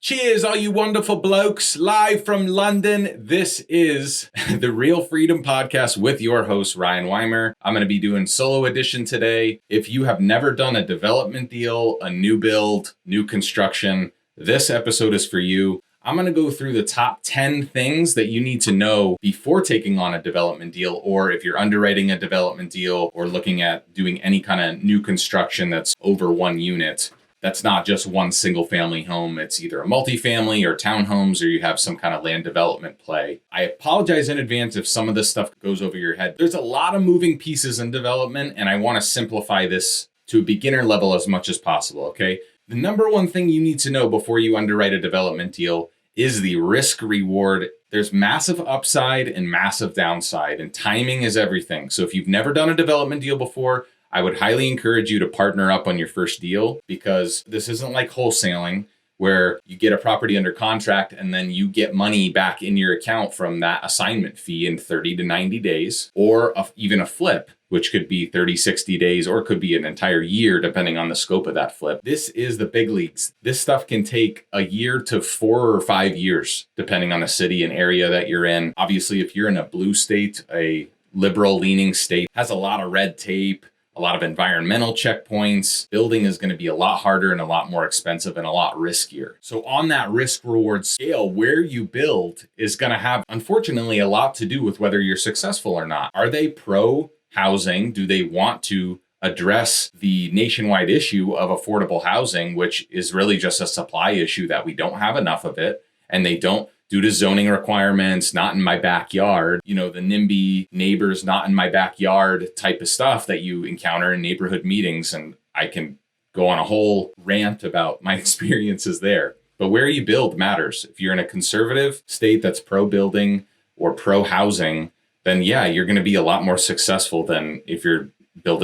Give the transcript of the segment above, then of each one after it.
Cheers, all you wonderful blokes, live from London. This is the Real Freedom Podcast with your host, Ryan Weimer. I'm going to be doing solo edition today. If you have never done a development deal, a new build, new construction, this episode is for you. I'm going to go through the top 10 things that you need to know before taking on a development deal, or if you're underwriting a development deal or looking at doing any kind of new construction that's over one unit. That's not just one single family home. It's either a multifamily or townhomes, or you have some kind of land development play. I apologize in advance if some of this stuff goes over your head. There's a lot of moving pieces in development, and I want to simplify this to a beginner level as much as possible, okay? The number one thing you need to know before you underwrite a development deal is the risk reward. There's massive upside and massive downside, and timing is everything. So if you've never done a development deal before, I would highly encourage you to partner up on your first deal, because this isn't like wholesaling where you get a property under contract and then you get money back in your account from that assignment fee in 30 to 90 days, or even a flip, which could be 30, 60 days, or it could be an entire year, depending on the scope of that flip. This is the big leagues. This stuff can take a year to 4 or 5 years, depending on the city and area that you're in. Obviously, if you're in a blue state, a liberal leaning state, has a lot of red tape, a lot of environmental checkpoints, building is going to be a lot harder and a lot more expensive and a lot riskier. So on that risk reward scale, where you build is going to have, unfortunately, a lot to do with whether you're successful or not. Are they pro housing? Do they want to address the nationwide issue of affordable housing, which is really just a supply issue that we don't have enough of it, and they don't, due to zoning requirements, not in my backyard, the NIMBY neighbors, not in my backyard type of stuff that you encounter in neighborhood meetings. And I can go on a whole rant about my experiences there. But where you build matters. If you're in a conservative state that's pro-building or pro-housing, then yeah, you're going to be a lot more successful than if you're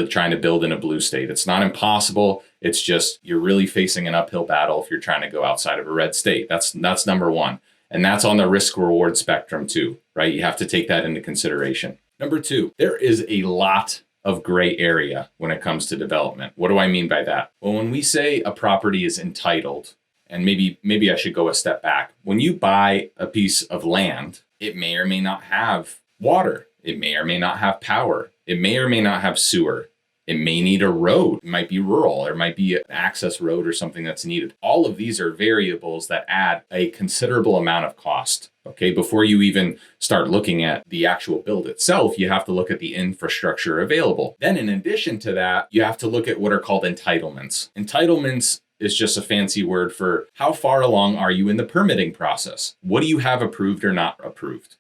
trying to build in a blue state. It's not impossible. It's just you're really facing an uphill battle if you're trying to go outside of a red state. That's number one. And that's on the risk reward spectrum too, right? You have to take that into consideration. Number two, there is a lot of gray area when it comes to development. What do I mean by that? Well, when we say a property is entitled, and maybe I should go a step back. When you buy a piece of land, it may or may not have water. It may or may not have power. It may or may not have sewer. It may need a road. It might be rural. There might be an access road or something that's needed. All of these are variables that add a considerable amount of cost. Okay, before you even start looking at the actual build itself, you have to look at the infrastructure available. Then in addition to that, you have to look at what are called entitlements. Entitlements is just a fancy word for how far along are you in the permitting process? What do you have approved or not approved?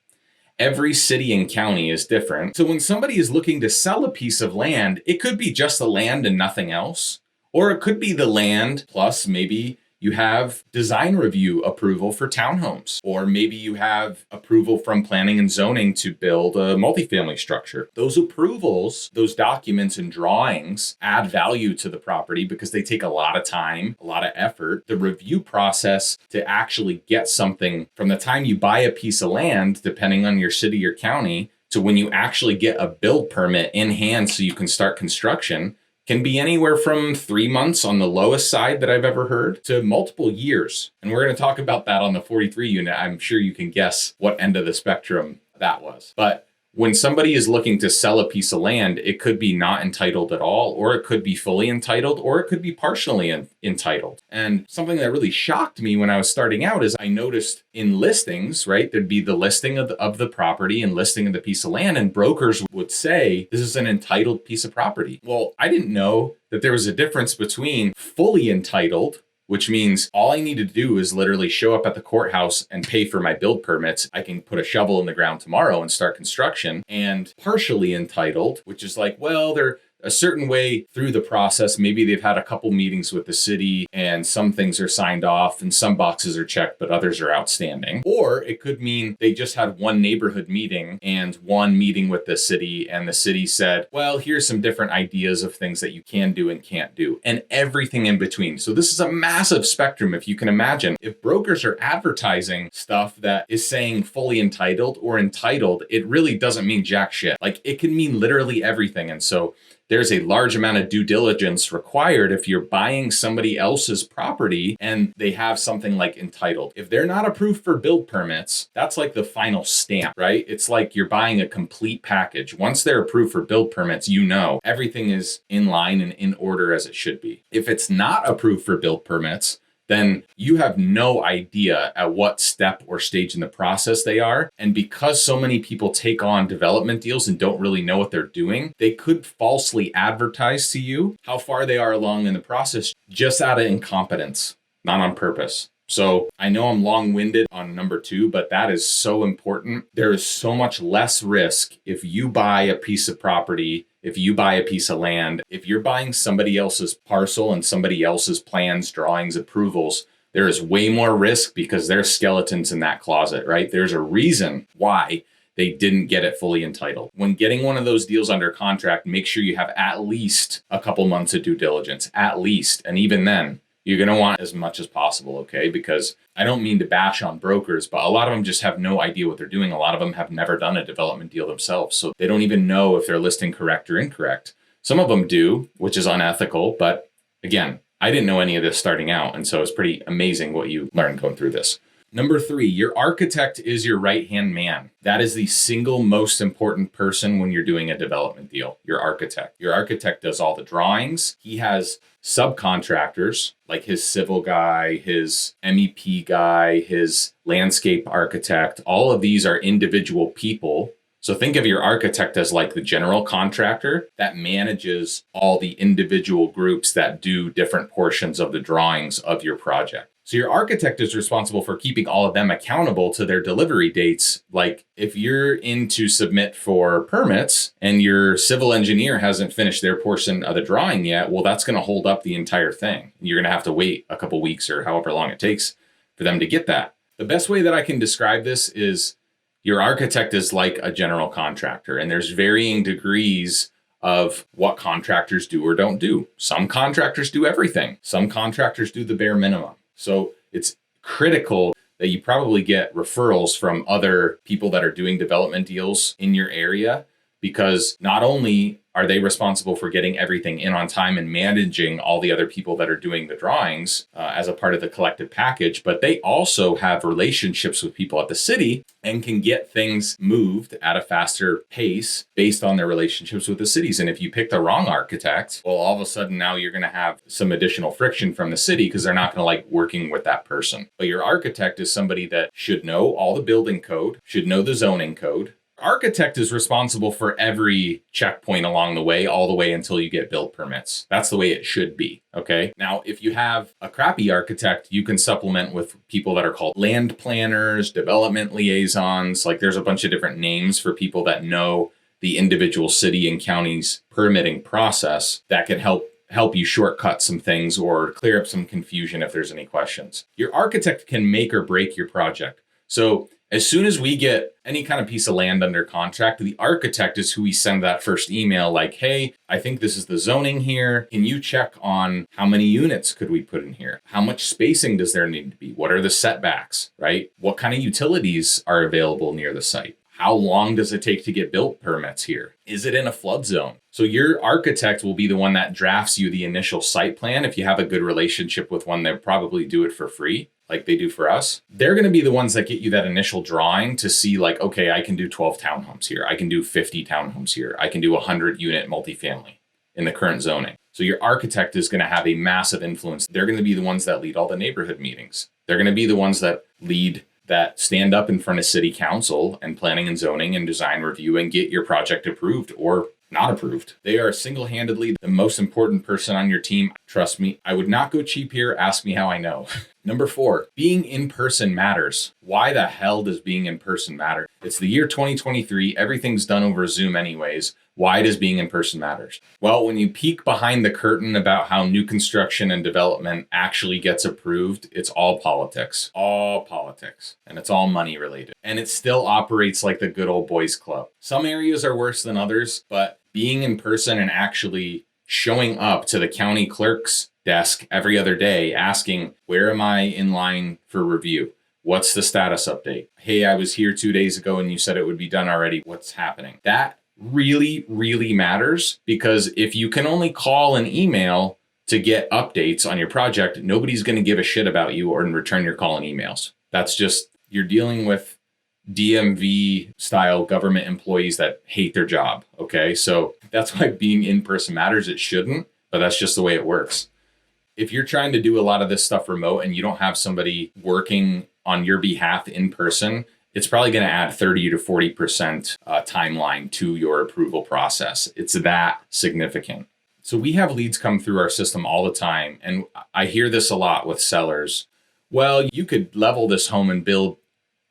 Every city and county is different. So when somebody is looking to sell a piece of land, it could be just the land and nothing else. Or it could be the land plus maybe you have design review approval for townhomes. Or maybe you have approval from planning and zoning to build a multifamily structure. Those approvals, those documents and drawings add value to the property because they take a lot of time, a lot of effort. The review process to actually get something from the time you buy a piece of land, depending on your city or county, to when you actually get a build permit in hand so you can start construction, can be anywhere from 3 months on the lowest side that I've ever heard to multiple years. And we're going to talk about that on the 43 unit. I'm sure you can guess what end of the spectrum that was. But when somebody is looking to sell a piece of land, it could be not entitled at all, or it could be fully entitled, or it could be partially entitled. And something that really shocked me when I was starting out is I noticed in listings, right, there'd be the listing of the property and listing of the piece of land, and brokers would say, this is an entitled piece of property. Well, I didn't know that there was a difference between fully entitled, which means all I need to do is literally show up at the courthouse and pay for my build permits. I can put a shovel in the ground tomorrow and start construction. And partially entitled, which is like, well, they're a certain way through the process. Maybe they've had a couple meetings with the city and some things are signed off and some boxes are checked, but others are outstanding. Or it could mean they just had one neighborhood meeting and one meeting with the city, and the city said, well, here's some different ideas of things that you can do and can't do, and everything in between. So this is a massive spectrum. If you can imagine, if brokers are advertising stuff that is saying fully entitled or entitled, it really doesn't mean jack shit. Like, it can mean literally everything. And so there's a large amount of due diligence required if you're buying somebody else's property and they have something like entitled. If they're not approved for build permits, that's like the final stamp, right? It's like you're buying a complete package. Once they're approved for build permits, you know everything is in line and in order as it should be. If it's not approved for build permits, then you have no idea at what step or stage in the process they are. And because so many people take on development deals and don't really know what they're doing, they could falsely advertise to you how far they are along in the process just out of incompetence, not on purpose. So I know I'm long-winded on number 2, but that is so important. There is so much less risk if you buy a piece of property, if you buy a piece of land, if you're buying somebody else's parcel and somebody else's plans, drawings, approvals, there is way more risk because there's skeletons in that closet, right? There's a reason why they didn't get it fully entitled. When getting one of those deals under contract, make sure you have at least a couple months of due diligence, at least. And even then, you're going to want as much as possible, okay? Because I don't mean to bash on brokers, but a lot of them just have no idea what they're doing. A lot of them have never done a development deal themselves, so they don't even know if they're listing correct or incorrect. Some of them do, which is unethical, but again, I didn't know any of this starting out, and so it's pretty amazing what you learn going through this. Number 3, your architect is your right-hand man. That is the single most important person when you're doing a development deal, your architect. Your architect does all the drawings. He has subcontractors, like his civil guy, his MEP guy, his landscape architect. All of these are individual people. So think of your architect as like the general contractor that manages all the individual groups that do different portions of the drawings of your project. So your architect is responsible for keeping all of them accountable to their delivery dates. Like if you're in to submit for permits and your civil engineer hasn't finished their portion of the drawing yet, well, that's going to hold up the entire thing. You're going to have to wait a couple weeks or however long it takes for them to get that. The best way that I can describe this is your architect is like a general contractor, and there's varying degrees of what contractors do or don't do. Some contractors do everything. Some contractors do the bare minimum. So it's critical that you probably get referrals from other people that are doing development deals in your area, because not only are they responsible for getting everything in on time and managing all the other people that are doing the drawings as a part of the collective package, but they also have relationships with people at the city and can get things moved at a faster pace based on their relationships with the cities. And if you pick the wrong architect, well, all of a sudden now you're going to have some additional friction from the city because they're not going to like working with that person. But your architect is somebody that should know all the building code, should know the zoning code. Architect is responsible for every checkpoint along the way, all the way until you get build permits. That's the way it should be, okay? Now, if you have a crappy architect, you can supplement with people that are called land planners, development liaisons. Like there's a bunch of different names for people that know the individual city and county's permitting process that can help you shortcut some things or clear up some confusion if there's any questions. Your architect can make or break your project. So as soon as we get any kind of piece of land under contract, the architect is who we send that first email like, hey, I think this is the zoning here. Can you check on how many units could we put in here? How much spacing does there need to be? What are the setbacks, right? What kind of utilities are available near the site? How long does it take to get built permits here? Is it in a flood zone? So your architect will be the one that drafts you the initial site plan. If you have a good relationship with one, they'll probably do it for free, like they do for us. They're going to be the ones that get you that initial drawing to see like, okay, I can do 12 townhomes here. I can do 50 townhomes here. I can do 100 unit multifamily in the current zoning. So your architect is going to have a massive influence. They're going to be the ones that lead all the neighborhood meetings. They're going to be the ones that stand up in front of city council and planning and zoning and design review and get your project approved or not approved. They are single-handedly the most important person on your team. Trust me, I would not go cheap here. Ask me how I know. Number 4, being in person matters. Why the hell does being in person matter? It's the year 2023. Everything's done over Zoom anyways. Why does being in person matters? Well, when you peek behind the curtain about how new construction and development actually gets approved, it's all politics, and it's all money related. And it still operates like the good old boys club. Some areas are worse than others, but being in person and actually showing up to the county clerk's desk every other day, asking, where am I in line for review? What's the status update? Hey, I was here 2 days ago and you said it would be done already. What's happening? That really, really matters, because if you can only call and email to get updates on your project, nobody's going to give a shit about you or in return your call and emails. That's just, you're dealing with DMV style government employees that hate their job. Okay. So that's why being in person matters. It shouldn't, but that's just the way it works. If you're trying to do a lot of this stuff remote and you don't have somebody working on your behalf in person, it's probably going to add 30 to 40% timeline to your approval process. It's that significant. So we have leads come through our system all the time. And I hear this a lot with sellers. Well, you could level this home and build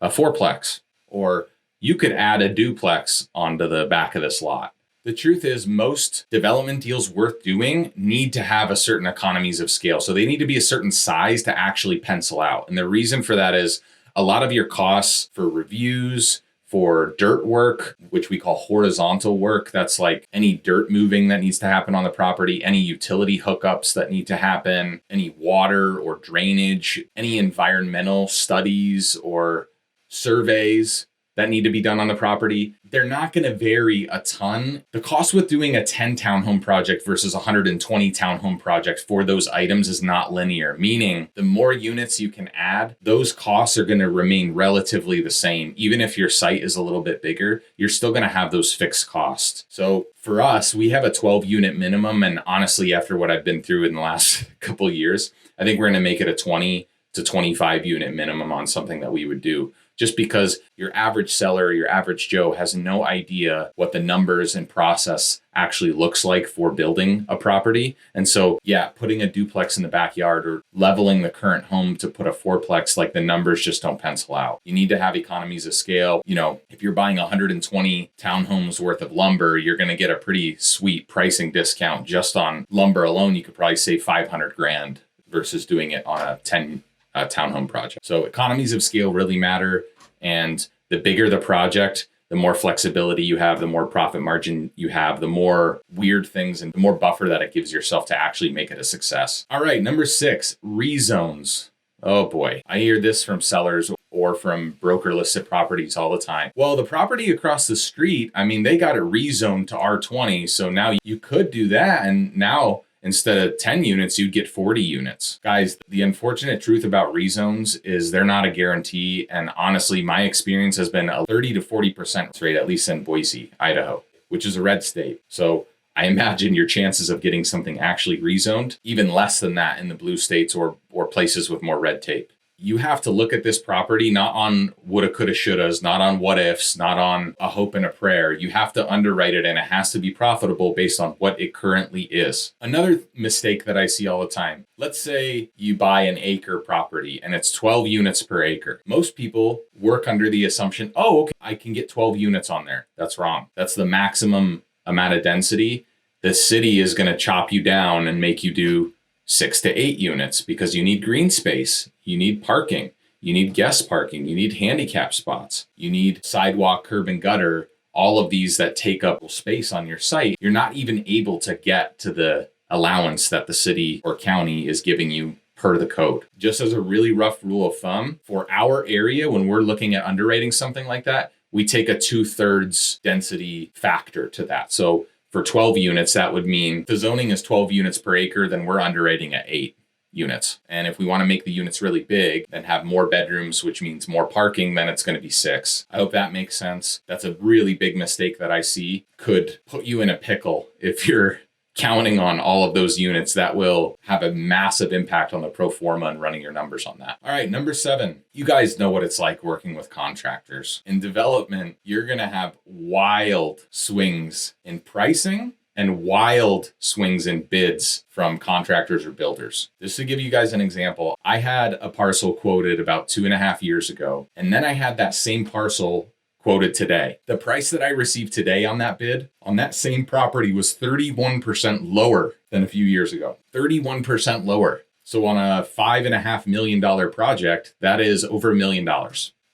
a fourplex, or you could add a duplex onto the back of this lot. The truth is, most development deals worth doing need to have a certain economies of scale. So they need to be a certain size to actually pencil out. And the reason for that is a lot of your costs for reviews, for dirt work, which we call horizontal work. That's like any dirt moving that needs to happen on the property, any utility hookups that need to happen, any water or drainage, any environmental studies or surveys that need to be done on the property. They're not going to vary a ton. The cost with doing a 10 townhome project versus 120 townhome projects for those items is not linear, meaning the more units you can add, those costs are going to remain relatively the same. Even if your site is a little bit bigger, you're still going to have those fixed costs. So for us, we have a 12 unit minimum. And honestly, after what I've been through in the last couple of years, I think we're going to make it a 20 to 25 unit minimum on something that we would do. Just because your average seller, your average Joe has no idea what the numbers and process actually looks like for building a property. And so, yeah, putting a duplex in the backyard or leveling the current home to put a fourplex, like the numbers just don't pencil out. You need to have economies of scale. You know, if you're buying 120 townhomes worth of lumber, you're going to get a pretty sweet pricing discount just on lumber alone. You could probably save 500 grand versus doing it on a 10 townhome project. So economies of scale really matter. And the bigger the project, the more flexibility you have, the more profit margin you have, the more weird things and the more buffer that it gives yourself to actually make it a success. All right, number 6, rezones. Oh boy, I hear this from sellers or from broker listed properties all the time. Well, the property across the street, I mean, they got it rezoned to R20. So now you could do that. And now instead of 10 units, you'd get 40 units. Guys, the unfortunate truth about rezones is they're not a guarantee. And honestly, my experience has been a 30 to 40% rate, at least in Boise, Idaho, which is a red state. So I imagine your chances of getting something actually rezoned, even less than that in the blue states or places with more red tape. You have to look at this property not on woulda, coulda, shouldas, not on what ifs, not on a hope and a prayer. You have to underwrite it, and it has to be profitable based on what it currently is. Another mistake that I see all the time, let's say you buy an acre property and it's 12 units per acre. Most people work under the assumption, oh, okay, I can get 12 units on there. That's wrong. That's the maximum amount of density. The city is going to chop you down and make you do 6 to 8 units because you need green space, you need parking, you need guest parking, you need handicap spots, you need sidewalk, curb and gutter, all of these that take up space on your site. You're not even able to get to the allowance that the city or county is giving you per the code. Just as a really rough rule of thumb, for our area, when we're looking at underwriting something like that, we take a 2/3 density factor to that. So for 12 units, that would mean if the zoning is 12 units per acre, then we're underwriting at 8 units. And if we want to make the units really big and have more bedrooms, which means more parking, then it's going to be 6. I hope that makes sense. That's a really big mistake that I see. Could put you in a pickle if you're counting on all of those units. That will have a massive impact on the pro forma and running your numbers on that. All right, number 7, you guys know what it's like working with contractors. In development, you're going to have wild swings in pricing and wild swings in bids from contractors or builders. Just to give you guys an example, I had a parcel quoted about 2.5 years ago, and then I had that same parcel quoted today. The price that I received today on that bid on that same property was 31% lower than a few years ago. 31% lower. So on a $5.5 million project, that is over $1 million.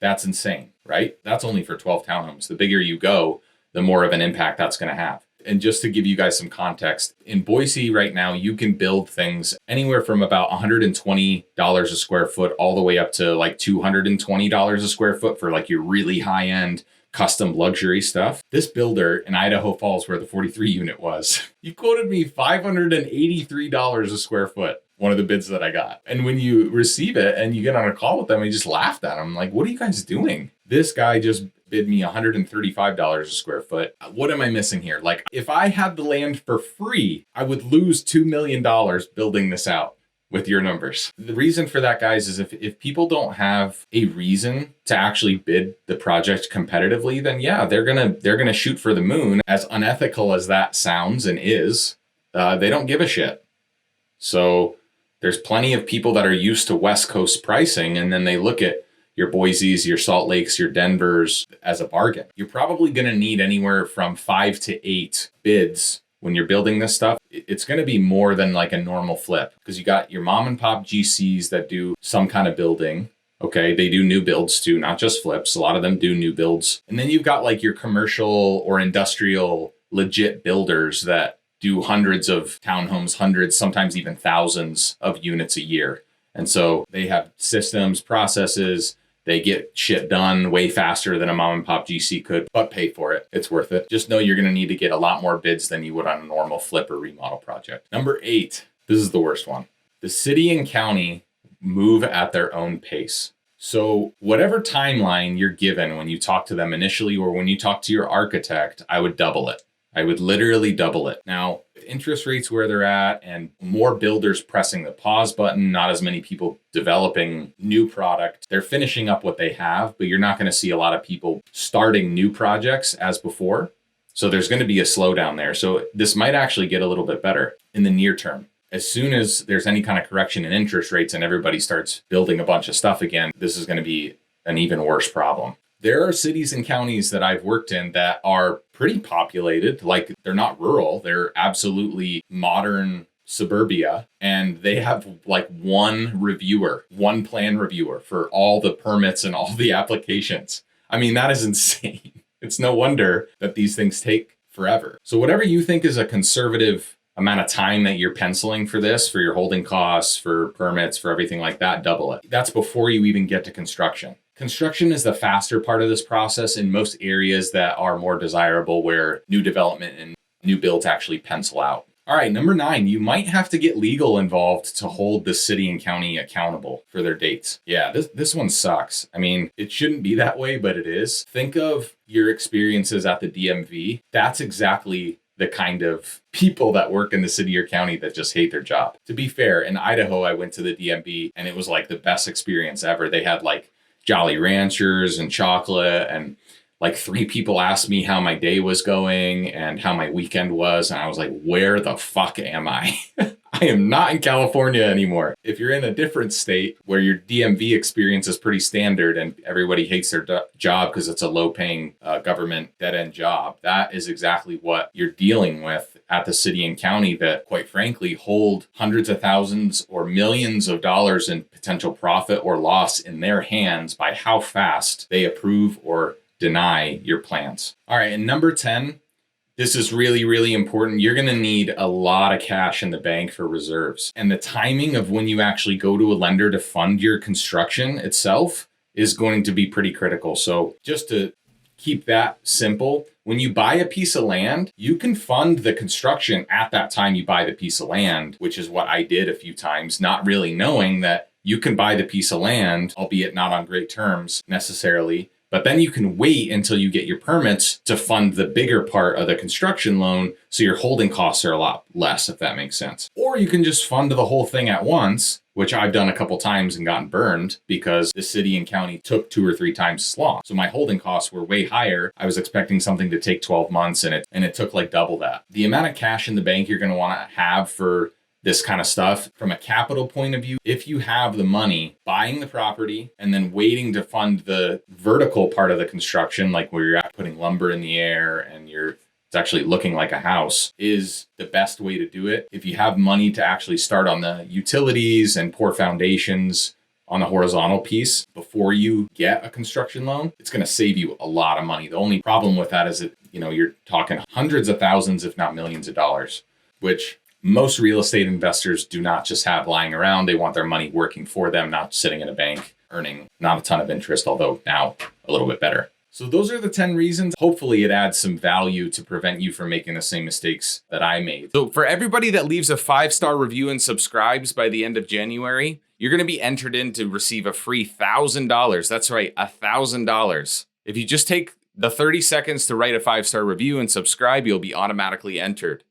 That's insane, right? That's only for 12 townhomes. The bigger you go, the more of an impact that's going to have. And just to give you guys some context, in Boise right now, you can build things anywhere from about $120 a square foot all the way up to like $220 a square foot for like your really high end custom luxury stuff. This builder in Idaho Falls, where the 43 unit was, he quoted me $583 a square foot. One of the bids that I got. And when you receive it and you get on a call with them, he just laughed at him. I'm like, what are you guys doing? This guy just bid me $135 a square foot. What am I missing here? Like, if I had the land for free, I would lose $2 million building this out with your numbers. The reason for that, guys, is if people don't have a reason to actually bid the project competitively, then yeah, they're gonna shoot for the moon. As unethical as that sounds and is, they don't give a shit. So there's plenty of people that are used to West Coast pricing, and then they look at your Boise's, your Salt Lakes, your Denvers as a bargain. You're probably going to need anywhere from 5 to 8 bids when you're building this stuff. It's going to be more than like a normal flip, because you got your mom and pop GCs that do some kind of building. Okay, they do new builds too, not just flips. A lot of them do new builds. And then you've got like your commercial or industrial legit builders that do hundreds of townhomes, hundreds, sometimes even thousands of units a year. And so they have systems, processes, they get shit done way faster than a mom and pop GC could, but pay for it. It's worth it. Just know you're going to need to get a lot more bids than you would on a normal flip or remodel project. Number 8, this is the worst one. The city and county move at their own pace. So whatever timeline you're given when you talk to them initially or when you talk to your architect, I would double it. I would literally double it. Now, with interest rates where they're at and more builders pressing the pause button, not as many people developing new product, they're finishing up what they have, but you're not going to see a lot of people starting new projects as before. So there's going to be a slowdown there. So this might actually get a little bit better in the near term. As soon as there's any kind of correction in interest rates and everybody starts building a bunch of stuff again, this is going to be an even worse problem. There are cities and counties that I've worked in that are pretty populated. Like, they're not rural. They're absolutely modern suburbia. And they have like one plan reviewer for all the permits and all the applications. I mean, that is insane. It's no wonder that these things take forever. So whatever you think is a conservative amount of time that you're penciling for this, for your holding costs, for permits, for everything like that, double it. That's before you even get to construction. Construction is the faster part of this process in most areas that are more desirable, where new development and new builds actually pencil out. All right, number 9, you might have to get legal involved to hold the city and county accountable for their dates. Yeah, this one sucks. I mean, it shouldn't be that way, but it is. Think of your experiences at the DMV. That's exactly the kind of people that work in the city or county that just hate their job. To be fair, in Idaho, I went to the DMV and it was like the best experience ever. They had like Jolly Ranchers and chocolate, and like 3 people asked me how my day was going and how my weekend was. And I was like, where the fuck am I? I am not in California anymore. If you're in a different state where your DMV experience is pretty standard and everybody hates their job because it's a low paying government dead end job, that is exactly what you're dealing with at the city and county that, quite frankly, hold hundreds of thousands or millions of dollars in potential profit or loss in their hands by how fast they approve or deny your plans. All right, and number 10, this is really, really important. You're going to need a lot of cash in the bank for reserves. And the timing of when you actually go to a lender to fund your construction itself is going to be pretty critical. So just to keep that simple, when you buy a piece of land, you can fund the construction at that time you buy the piece of land, which is what I did a few times, not really knowing that you can buy the piece of land, albeit not on great terms necessarily, but then you can wait until you get your permits to fund the bigger part of the construction loan, so your holding costs are a lot less, if that makes sense. Or you can just fund the whole thing at once, which I've done a couple times and gotten burned because the city and county took 2 or 3 times as long. So my holding costs were way higher. I was expecting something to take 12 months and it took like double that. The amount of cash in the bank you're going to want to have for this kind of stuff from a capital point of view, if you have the money buying the property and then waiting to fund the vertical part of the construction, like where you're at putting lumber in the air and it's actually looking like a house, is the best way to do it. If you have money to actually start on the utilities and pour foundations on the horizontal piece before you get a construction loan, it's going to save you a lot of money. The only problem with that is that, you're talking hundreds of thousands, if not millions of dollars, which most real estate investors do not just have lying around. They want their money working for them, not sitting in a bank, earning not a ton of interest, although now a little bit better. So those are the 10 reasons. Hopefully it adds some value to prevent you from making the same mistakes that I made. So for everybody that leaves a 5-star review and subscribes by the end of January, you're going to be entered in to receive a free $1,000. That's right, $1,000. If you just take the 30 seconds to write a 5-star review and subscribe, you'll be automatically entered.